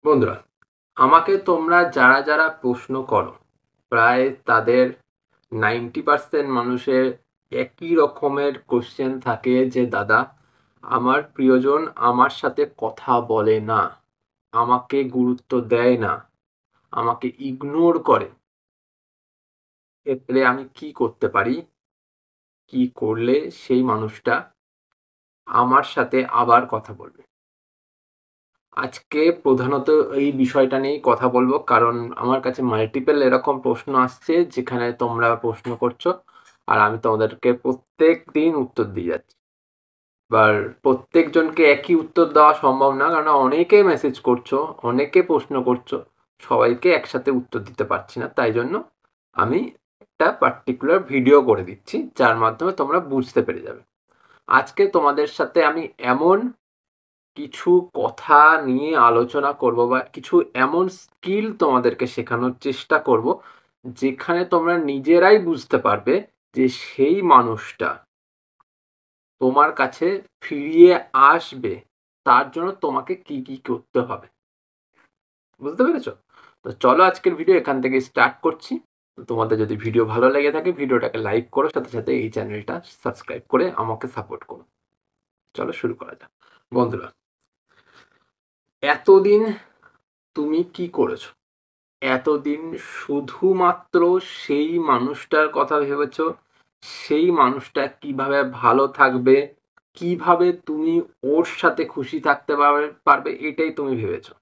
বন্ধুরা, আমাকে তোমরা যারা যারা প্রশ্ন করো, প্রায় তাদের 90% মানুষের একই রকমের কোশ্চেন থাকে যে দাদা, আমার প্রিয়জন আমার সাথে কথা বলে না, আমাকে গুরুত্ব দেয় না, আমাকে ইগনোর করে। এক্ষেত্রে আমি কি করতে পারি? কি করলে সেই মানুষটা আমার সাথে আবার কথা বলবে? আজকে প্রধানত এই বিষয়টা নিয়েই কথা বলবো, কারণ আমার কাছে মাল্টিপল এরকম প্রশ্ন আসছে যেখানে তোমরা প্রশ্ন করছো আর আমি তোমাদেরকে প্রত্যেক দিন উত্তর দিয়ে যাচ্ছি। এবার প্রত্যেকজনকে একই উত্তর দেওয়া সম্ভব না, কারণ অনেকে মেসেজ করছো, অনেকে প্রশ্ন করছো, সবাইকে একসাথে উত্তর দিতে পারছি না। তাই জন্য আমি একটা পার্টিকুলার ভিডিও করে দিচ্ছি যার মাধ্যমে তোমরা বুঝতে পেরে যাবে। আজকে তোমাদের সাথে আমি এমন কিছু কথা নিয়ে আলোচনা করব বা কিছু এমন স্কিল তোমাদেরকে শেখানোর চেষ্টা করব যেখানে তোমরা নিজেরাই বুঝতে পারবে যে সেই মানুষটা তোমার কাছে ফিরিয়ে আসবে, তার জন্য তোমাকে কি কি করতে হবে। বুঝতে পেরেছো? তো চলো আজকের ভিডিও এখান থেকে স্টার্ট করছি। তোমাদের যদি ভিডিও ভালো লেগে থাকে ভিডিওটাকে লাইক করো, সাথে সাথে এই চ্যানেলটা সাবস্ক্রাইব করে আমাকে সাপোর্ট করো। চলো শুরু করা যাক। বন্ধুরা, এতদিন তুমি কি করেছো? এতদিন শুধুমাত্র সেই মানুষটার কথা ভেবেছো, সেই মানুষটা কিভাবে ভালো থাকবে, কিভাবে তুমি ওর সাথে খুশি থাকতে পারবে এটাই তুমি ভেবেছো।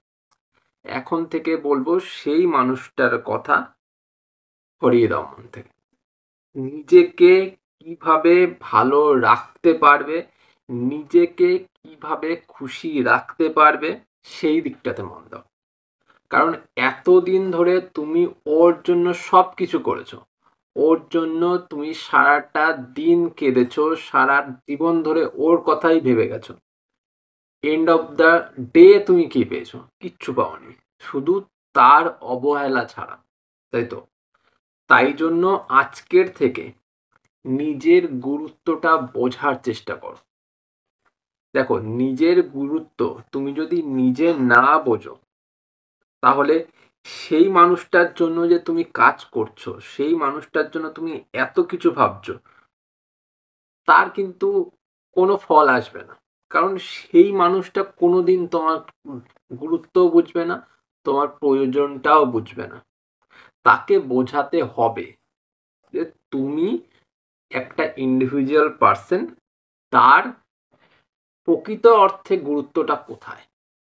এখন থেকে বলবো সেই মানুষটার কথা সরিয়ে দাও মন থেকে। নিজেকে কিভাবে ভালো রাখতে পারবে, নিজেকে কিভাবে খুশি রাখতে পারবে সেই দিকটাতে মন দাও। কারণ এতদিন ধরে তুমি ওর জন্য সব কিছু করেছো, ওর জন্য তুমি সারাটা দিন কেঁদেছো, সারা জীবন ধরে ওর কথাই ভেবে গেছো। এন্ড অফ দ্য ডে তুমি কি পেয়েছো? কিচ্ছু পাওনি, শুধু তার অবহেলা ছাড়া, তাই তো? তাই জন্য আজকের থেকে নিজের গুরুত্বটা বোঝার চেষ্টা করো। দেখো, নিজের গুরুত্ব তুমি যদি নিজে না বোঝো, তাহলে সেই মানুষটার জন্য যে তুমি কাজ করছো, সেই মানুষটার জন্য তুমি এত কিছু ভাবছো, তার কিন্তু কোনো ফল আসবে না। কারণ সেই মানুষটা কোনোদিন তোমার গুরুত্বও বুঝবে না, তোমার প্রয়োজনটাও বুঝবে না। তাকে বোঝাতে হবে যে তুমি একটা ইন্ডিভিজুয়াল পার্সন, তার প্রকৃত অর্থে গুরুত্বটা কোথায়,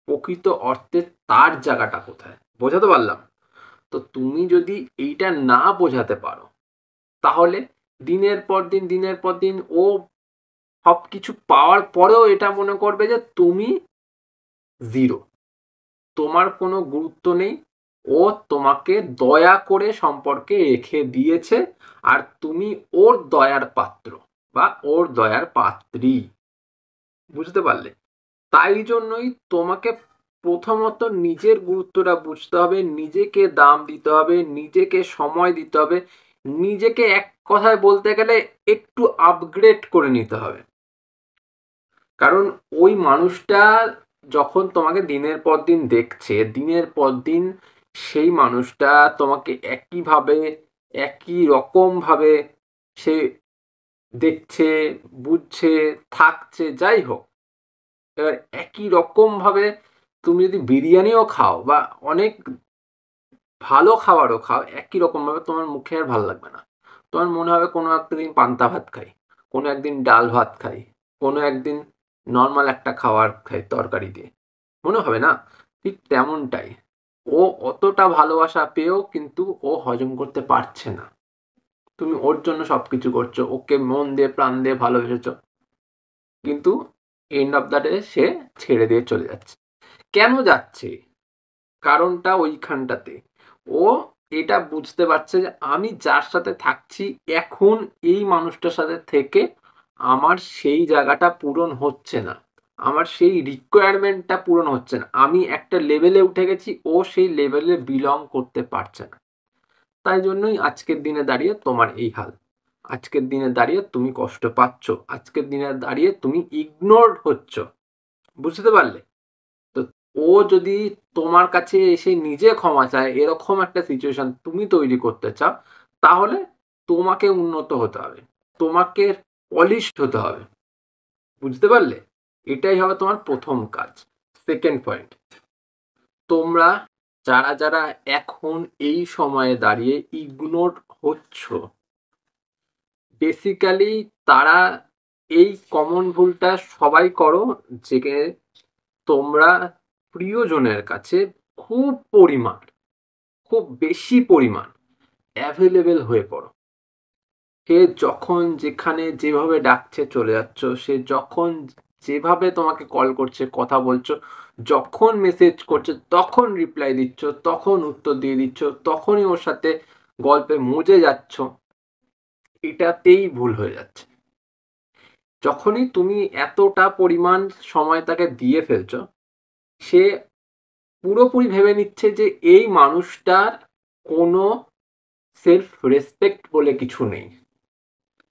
প্রকৃত অর্থে তার জায়গাটা কোথায়। বোঝাতে পারলাম? তো তুমি যদি এইটা না বোঝাতে পারো, তাহলে দিনের পর দিন ও সবকিছু পাওয়ার পরেও এটা মনে করবে যে তুমি জিরো, তোমার কোনো গুরুত্ব নেই। ও তোমাকে দয়া করে সম্পর্কে রেখে দিয়েছে, আর তুমি ওর দয়ার পাত্র বা ওর দয়ার পাত্রী। বুঝতে পারলে? তাই জন্যই তোমাকে প্রথমত নিজের গুরুত্বটা বুঝতে হবে, নিজেকে দাম দিতে হবে, নিজেকে সময় দিতে হবে, নিজেকে এক কথায় বলতে গেলে একটু আপগ্রেড করে নিতে হবে। কারণ ওই মানুষটা যখন তোমাকে দিনের পর দিন দেখছে, দিনের পর দিন সেই মানুষটা তোমাকে একইভাবে, একই রকম ভাবে সে দেখছে, বুঝছে, থাকছে, যাই হোক, এবার একই রকম ভাবে তুমি যদি বিরিয়ানিও খাও বা অনেক ভালো খাবারও খাও, একই রকম ভাবে তোমার মুখে আর ভালো লাগবে না। তোমার মনে হবে কোনো একটা দিন পান্তা ভাত খাই, কোনো একদিন ডাল ভাত খাই, কোনো একদিন নর্মাল একটা খাবার খাই তরকারি দিয়ে, মনে হবে না? ঠিক তেমনটাই, ও অতটা ভালোবাসা পেয়েও কিন্তু ও হজম করতে পারছে না। তুমি ওর জন্য সবকিছু করছো, ওকে মন দিয়ে প্রাণ দিয়ে ভালোবেসেছো, কিন্তু এন্ড অফ দ্য ডে সে ছেড়ে দিয়ে চলে যাচ্ছে। কেন যাচ্ছে? কারণটা ওইখানটাতে। ও এটা বুঝতে পারছে যে আমি যার সাথে থাকছি এখন, এই মানুষটার সাথে থেকে আমার সেই জায়গাটা পূরণ হচ্ছে না, আমার সেই রিকোয়ারমেন্টটা পূরণ হচ্ছে না। আমি একটা লেভেলে উঠে গেছি, ও সেই লেভেলে বিলং করতে পারছে না। তাই জন্যই আজকের দিনে দাঁড়িয়ে তোমার এই হাল। আজকের দিনে দাঁড়িয়ে তুমি কষ্ট পাচ্ছ, আজকের দিনে দাঁড়িয়ে তুমি ইগনোরড হচ্ছ। বুঝতে পারলে? তো ও যদি তোমার কাছে এসে নিজে ক্ষমা চায়, এরকম একটা সিচুয়েশন তুমি তৈরি করতে চাও, তাহলে তোমাকে উন্নত হতে হবে, তোমাকে পলিশড হতে হবে। বুঝতে পারলে? এটাই হবে তোমার প্রথম কাজ। সেকেন্ড পয়েন্ট, তোমরা যারা যারা এখন এই সময়ে দাঁড়িয়ে ইগনোর হচ্ছ, বেসিক্যালি তারা এই কমন ভুলটা সবাই করো, যে তোমরা প্রিয়জনের কাছে খুব পরিমাণ, খুব বেশি পরিমাণ অ্যাভেলেবেল হয়ে পড়ো। সে যখন যেখানে যেভাবে ডাকছে চলে যাচ্ছ, সে যখন যেভাবে তোমাকে কল করছে কথা বলছো, যখন মেসেজ করছে তখন রিপ্লাই দিচ্ছ, তখন উত্তর দিয়ে দিচ্ছ, তখনই ওর সাথে গল্পে মজে যাচ্ছ, এটাতেই ভুল হয়ে যাচ্ছে। যখনই তুমি এতটা পরিমাণ সময় তাকে দিয়ে ফেলছো, সে পুরোপুরি ভেবে নিচ্ছে যে এই মানুষটার কোনো সেলফ রেসপেক্ট বলে কিছু নেই,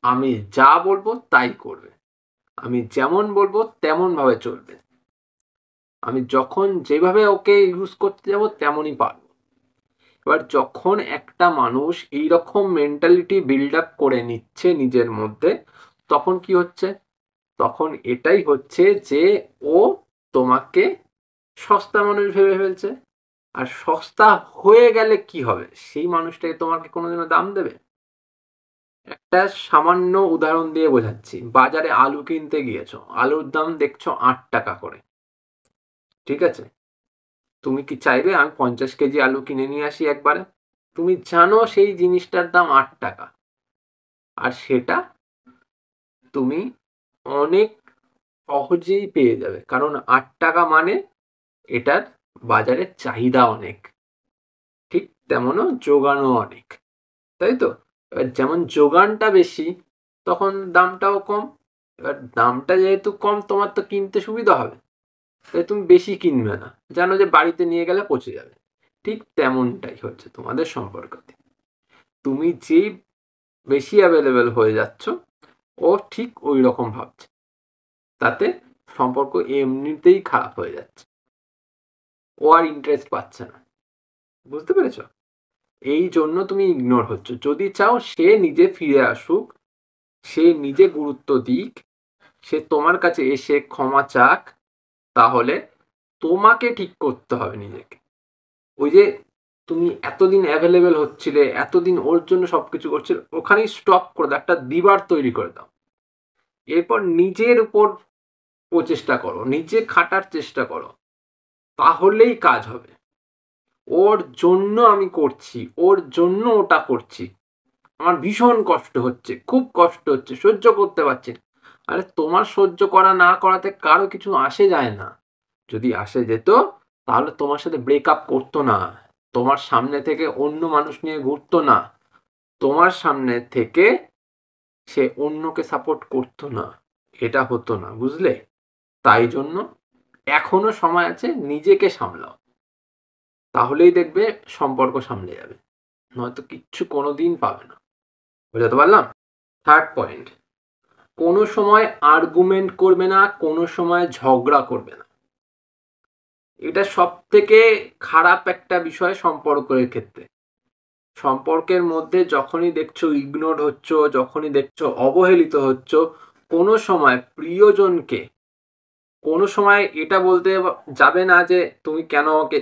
আমি যা বলবো তাই করবে, আমি যেমন বলবো তেমন ভাবে চলবে, আমি যখন যেভাবে ওকে ইউজ করতে যাব তেমনই পারবো। এবার যখন একটা মানুষ এইরকম মেন্টালিটি বিল্ড আপ করে নিচ্ছে নিজের মধ্যে, তখন কি হচ্ছে? তখন এটাই হচ্ছে যে ও তোমাকে সস্তা মানুষ ভেবে ফেলছে। আর সস্তা হয়ে গেলে কি হবে? সেই মানুষটাকে তোমাকে কোনোদিনও দাম দেবে? একটা সামান্য উদাহরণ দিয়ে বোঝাচ্ছি, বাজারে আলু কিনতে গিয়েছো, আলুর দাম দেখছো 8 টাকা করে, ঠিক আছে? তুমি কি চাইবে আমি 50 কেজি আলু কিনে নিয়ে আসি একবারে? তুমি জানো সেই জিনিসটার দাম 8 টাকা, আর সেটা তুমি অনেক সহজেই পেয়ে যাবে, কারণ 8 টাকা মানে এটার বাজারে চাহিদা অনেক, ঠিক তেমনও যোগানও অনেক, তাই তো? এবার যেমন যোগানটা বেশি, তখন দামটাও কম। এবার দামটা যেহেতু কম, তোমার তো কিনতে সুবিধা হবে, তাই তুমি বেশি কিনবে না, জানো যে বাড়িতে নিয়ে গেলে পচে যাবে। ঠিক তেমনটাই হচ্ছে তোমাদের সম্পর্কতে, তুমি যেই বেশি অ্যাভেলেবেল হয়ে যাচ্ছ, ও ঠিক ওই রকম ভাবছে, তাতে সম্পর্ক এমনিতেই খারাপ হয়ে যাচ্ছে, ও আর ইন্টারেস্ট পাচ্ছে না। বুঝতে পেরেছো? এই জন্য তুমি ইগনোর হচ্ছ। যদি চাও সে নিজে ফিরে আসুক, সে নিজে গুরুত্ব দিক, সে তোমার কাছে এসে ক্ষমা চাক, তাহলে তোমাকে ঠিক করতে হবে নিজেকে। ওই যে তুমি এতদিন অ্যাভেলেবেল হচ্ছিলে, এতদিন ওর জন্য সবকিছু করছিলে, ওখানেই স্টপ করে দাও, একটা দিবার তৈরি করে দাও। এরপর নিজের উপর প্রচেষ্টা করো, নিজে খাটার চেষ্টা করো, তাহলেই কাজ হবে। ওর জন্য আমি করছি, ওর জন্য ওটা করছি, আমার ভীষণ কষ্ট হচ্ছে, খুব কষ্ট হচ্ছে, সহ্য করতে পারছি না। আরে তোমার সহ্য করা না করাতে কারো কিছু আসে যায় না। যদি আসে যেত, তাহলে তোমার সাথে ব্রেকআপ করতো না, তোমার সামনে থেকে অন্য মানুষ নিয়ে ঘুরতো না, তোমার সামনে থেকে সে অন্যকে সাপোর্ট করতো না, এটা হতো না, বুঝলে? তাই জন্য এখনো সময় আছে, নিজেকে সামলাও, তাহলেই দেখবে সম্পর্ক সামলে যাবে, নয়তো কিচ্ছু কোনোদিন পাবে না। বুঝাতে পারলাম? থার্ড পয়েন্ট, কোনো সময় আর্গুমেন্ট করবে না, কোনো সময় ঝগড়া করবে না। এটা সব থেকে খারাপ একটা বিষয় সম্পর্কের ক্ষেত্রে। সম্পর্কের মধ্যে যখনই দেখছো ইগনোর হচ্ছ, যখনই দেখছো অবহেলিত হচ্ছ, কোনো সময় প্রিয়জনকে কোনো সময় এটা বলতে যাবে না যে তুমি কেন আমাকে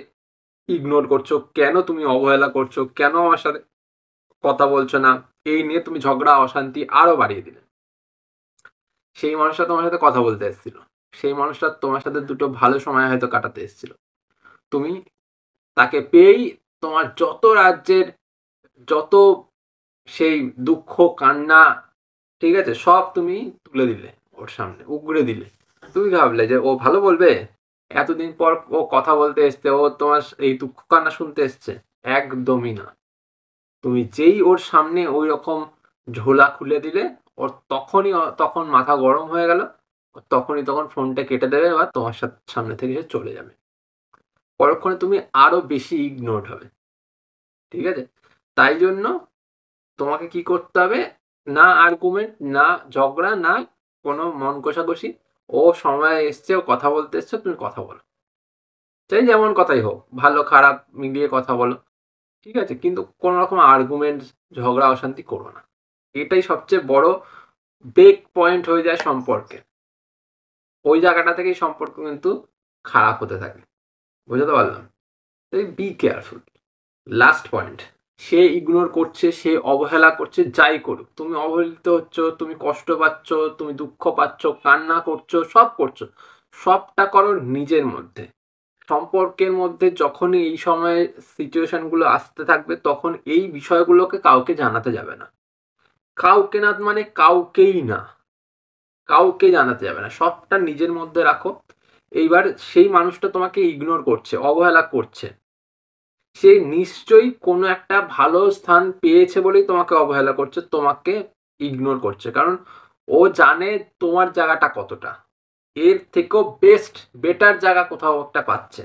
ইগনোর করছো, কেন তুমি অবহেলা করছো, কেন আমার সাথে কথা বলছো না, এই নিয়ে তুমি ঝগড়া অশান্তি আরো বাড়িয়ে দিলে। সেই মানুষটা তোমার সাথে কথা বলতে এসেছিল, সেই মানুষটা তোমার সাথে দুটো ভালো সময় হয়তো কাটাতে এসেছিল, তুমি তাকে পেয়েই তোমার যত রাজ্যের যত সেই দুঃখ কান্না, ঠিক আছে, সব তুমি তুলে দিলে, ওর সামনে উগড়ে দিলে। তুমি ভাবলে যে ও ভালো বলবে, এতদিন পর ও কথা বলতে এসছে, ও তোমার এই দুঃখ কান্না শুনতে এসছে? একদমই না। তুমি যেই ওর সামনে ওই রকম ঝোলা খুলে দিলে, ওর তখনই তখন মাথা গরম হয়ে গেল, তখনই তখন ফোনটা কেটে দেবে বা তোমার সামনে থেকে সে চলে যাবে। পরক্ষণে তুমি আরো বেশি ইগনোরড হবে, ঠিক আছে? তাই জন্য তোমাকে কি করতে হবে? না আর্গুমেন্ট, না ঝগড়া, না কোনো মন কষাকষি। ও সময় এসছে, ও কথা বলতে এসছে, তুমি কথা বলো। চাই যেমন কথাই হোক, ভালো খারাপ মিলিয়ে কথা বলো। ঠিক আছে? কিন্তু কোন রকম আর্গুমেন্ট, ঝগড়া অশান্তি করো না। এটাই সবচেয়ে বড় ব্রেক পয়েন্ট হয়ে যায় সম্পর্কে। ওই জায়গাটা থেকেই সম্পর্ক কিন্তু খারাপ হতে থাকে। বুঝাতে পারলাম? তাই be careful. Last point, say ignore করছে, সে অবহেলা করছে, যাই করুক, তুমি অবহেলিত হচ্ছ, তুমি কষ্ট পাচ্ছ, তুমি দুঃখ পাচ্ছ, কান্না করছো, সব করছো, সবটা করো নিজের মধ্যে। সম্পর্কের মধ্যে যখনই এই সময় সিচুয়েশন গুলো আসতে থাকবে, তখন এই বিষয়গুলোকে কাউকে জানাতে যাবে না। কাউকে না মানে কাউকেই না, কাউকে জানাতে যাবে না, সবটা নিজের মধ্যে রাখো। এইবার সেই মানুষটা তোমাকে ইগনোর করছে, অবহেলা করছে, সে নিশ্চয়ই কোনো একটা ভালো স্থান পেয়েছে বলেই তোমাকে অবহেলা করছে, তোমাকে ইগনোর করছে, কারণ ও জানে তোমার জায়গাটা কতটা, এর থেকেও বেস্ট বেটার জায়গা কোথাও একটা পাচ্ছে,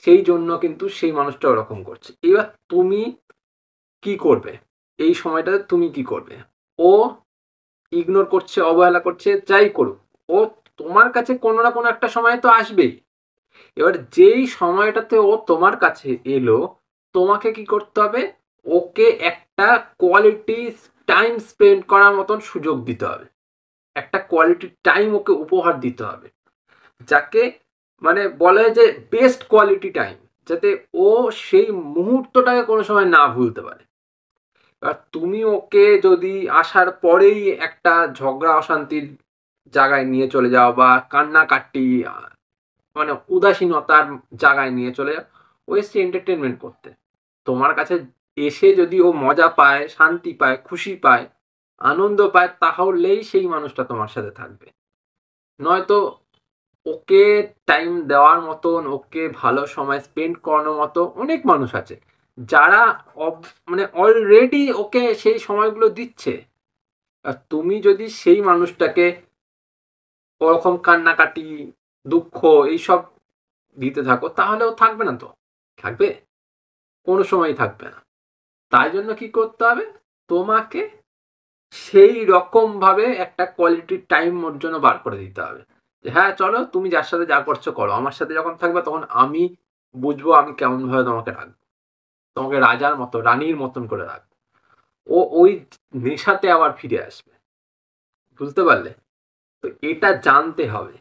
সেই জন্য কিন্তু সেই মানুষটা ওরকম করছে। এবার তুমি কি করবে? এই সময়টাতে তুমি কি করবে? ও ইগনোর করছে, অবহেলা করছে, যাই করুক, ও তোমার কাছে কোনো না কোনো একটা সময় তো আসবেই। এবার যেই সময়টাতে ও তোমার কাছে এলো, তোমাকে কি করতে হবে? ওকে একটা কোয়ালিটি টাইম স্পেন্ড করার মতন সুযোগ দিতে হবে। একটা কোয়ালিটি টাইম ওকে উপহার দিতে হবে, যাকে মানে বলা হয় যে বেস্ট কোয়ালিটি টাইম, যাতে ও সেই মুহূর্তটাকে কোনো সময় না ভুলতে পারে। আর তুমি ওকে যদি আসার পরেই একটা ঝগড়া অশান্তির জায়গায় নিয়ে চলে যাও, বা কান্নাকাটি মানে উদাসীনতার জায়গায় নিয়ে চলে যাও, ও এসছে এন্টারটেনমেন্ট করতে, তোমার কাছে এসে যদি ও মজা পায়, শান্তি পায়, খুশি পায়, আনন্দ পায়, তাহলেই সেই মানুষটা তোমার সাথে থাকবে। নয়তো ওকে টাইম দেওয়ার মতন, ওকে ভালো সময় স্পেন্ড করানোর মতো অনেক মানুষ আছে, যারা মানে অলরেডি ওকে সেই সময়গুলো দিচ্ছে। আর তুমি যদি সেই মানুষটাকে ওরকম কান্নাকাটি, দুঃখ এইসব দিতে থাকো, তাহলে ও থাকবে না তো। থাকবে? কোনো সময়ই থাকবে না। তাই জন্য কি করতে হবে? তোমাকে সেই রকমভাবে একটা কোয়ালিটি টাইম ওর জন্য বার করে দিতে হবে। যে হ্যাঁ, চলো তুমি যার সাথে যা করছো করো। আমার সাথে যখন থাকবে তখন আমি বুঝবো আমি কেমনভাবে তোমাকে রাখবো। তোমাকে রাজার মতো, রানীর মতন করে রাখবো। ও ওই নেশাতে আবার ফিরে আসবে। বুঝতে পারলে? তো এটা জানতে হবে।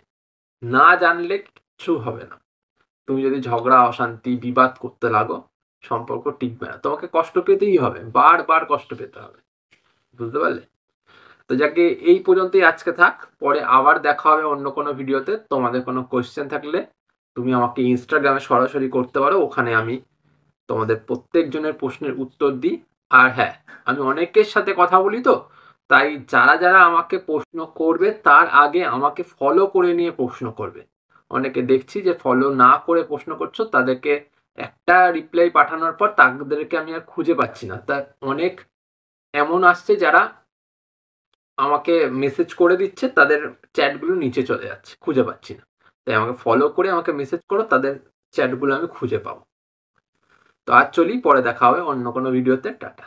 না জানলে কিচ্ছু হবে না। তুমি যদি ঝগড়া, অশান্তি, বিবাদ করতে লাগো, সম্পর্ক টিকবে না। তোমাকে কষ্ট পেতেই হবে। বারবার কষ্ট পেতে হবে। বুঝতে পারলে? তো যাকে এই পর্যন্তই আজকে থাক। পরে আবার দেখা হবে অন্য কোনো ভিডিওতে। তোমাদের কোনো কোয়েশ্চেন থাকলে তুমি আমাকে ইনস্টাগ্রামে সরাসরি করতে পারো। ওখানে আমি তোমাদের প্রত্যেকজনের প্রশ্নের উত্তর দিই। আর হ্যাঁ, আমি অনেকের সাথে কথা বলি তো, তাই যারা আমাকে প্রশ্ন করবে তার আগে আমাকে ফলো করে নিয়ে প্রশ্ন করবে। অনেকে দেখছি যে ফলো না করে প্রশ্ন করছো, তাদেরকে একটা রিপ্লাই পাঠানোর পর তাদেরকে আমি আর খুঁজে পাচ্ছি না। তা অনেক এমন আসছে যারা আমাকে মেসেজ করে দিচ্ছে, তাদের চ্যাটগুলো নিচে চলে যাচ্ছে, খুঁজে পাচ্ছি না। তাই আমাকে ফলো করে আমাকে মেসেজ করো, তাদের চ্যাটগুলো আমি খুঁজে পাবো। তো আজ চলি, পরে দেখা হবে অন্য কোনো ভিডিওতে। টাটা।